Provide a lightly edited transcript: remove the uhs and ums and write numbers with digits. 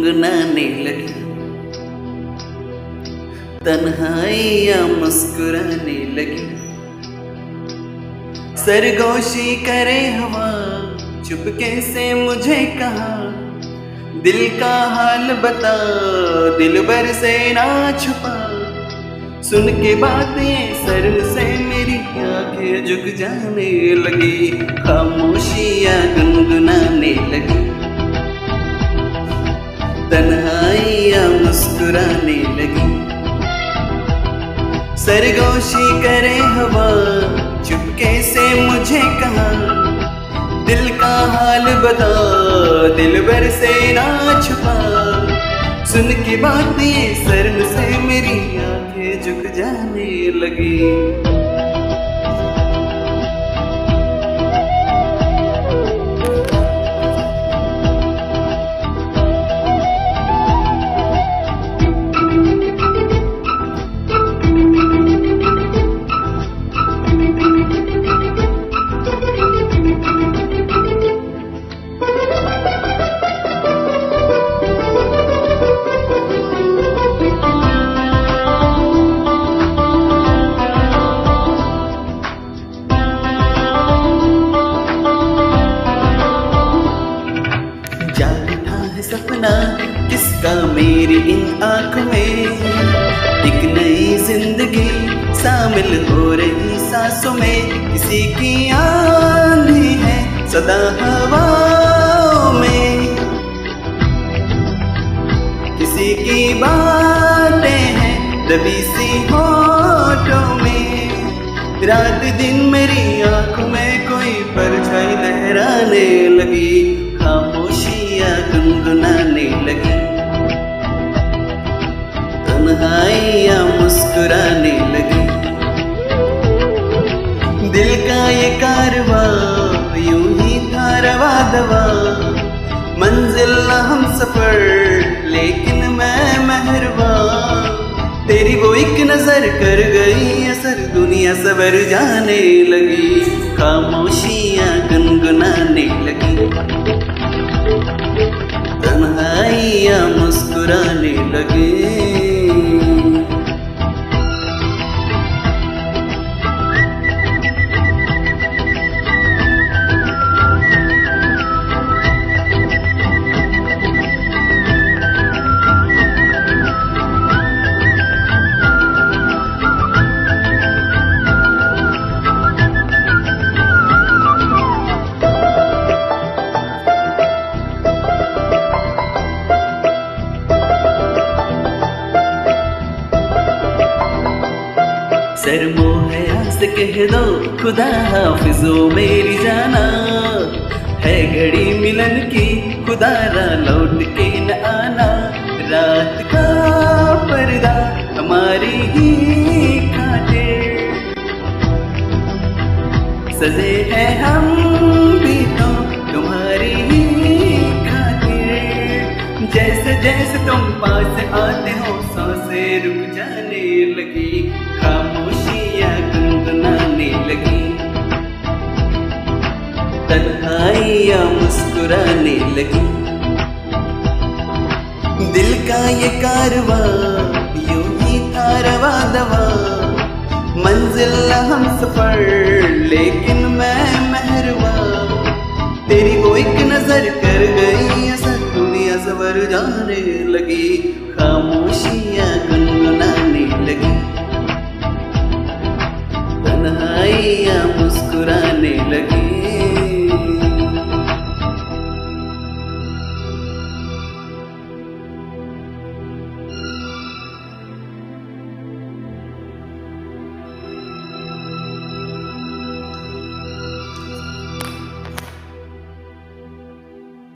गुनगुनाने लगी, तन्हाइयाँ मुस्कुराने लगी। सरगोशी करे हवा, चुपके से मुझे कहा, दिल का हाल बता, दिलबर से ना छुपा। सुन के बातें शर्म से मेरी आंखें झुक जाने लगी, खामोशियाँ गुनगुनाने लगी, तन्हाइयाँ मुस्कुराने लगी। सरगोशी करे हवा, चुपके से मुझे कहा, दिल का हाल बता, दिलबर से ना छुपा। सुन के बातें शर्म से मेरी आंखें झुक जाने लगी। सपना किसका मेरी इन आँखों में, एक नई जिंदगी शामिल हो रही सांसों में। किसी की आंधी है सदा हवाओं में, किसी की बातें हैं दबी सी होठों में। रात दिन मेरी आँखों में कोई परछाई लहराने लगी, खामोशियाँ गुनगुनाने लगी, तन्हाइयाँ मुस्कुराने लगी। दिल का ये कारवां यूं ही था रवा दवा, मंजिल न हम सफर लेकिन मैं मेहरबा। तेरी वो एक नजर कर गई असर, दुनिया सवर जाने लगी, खामोशियाँ गुनगुनाने लगी, तन्हाइयाँ मुस्कुराने लगी। सरमोहरा से कह दो खुदा हाफिजो मेरी जाना, है घड़ी मिलन की खुदारा लौट के न आना। रात का पर्दा हमारी ही खातिर सजे हैं हम भी तो तुम्हारी ही खातिर। जैसे जैसे तुम पास आते हो सांसें रुक जाने लगी, खामोशियाँ गुनगुनाने लगी, तन्हाइयाँ मुस्कुराने लगी। दिल का ये कारवां यूं ही था रवा दवा, मंजिल न हम सफर लेकिन मैं मेहरबा। तेरी वो एक नजर कर गई असर, दुनिया सवर जाने लगी, खामोश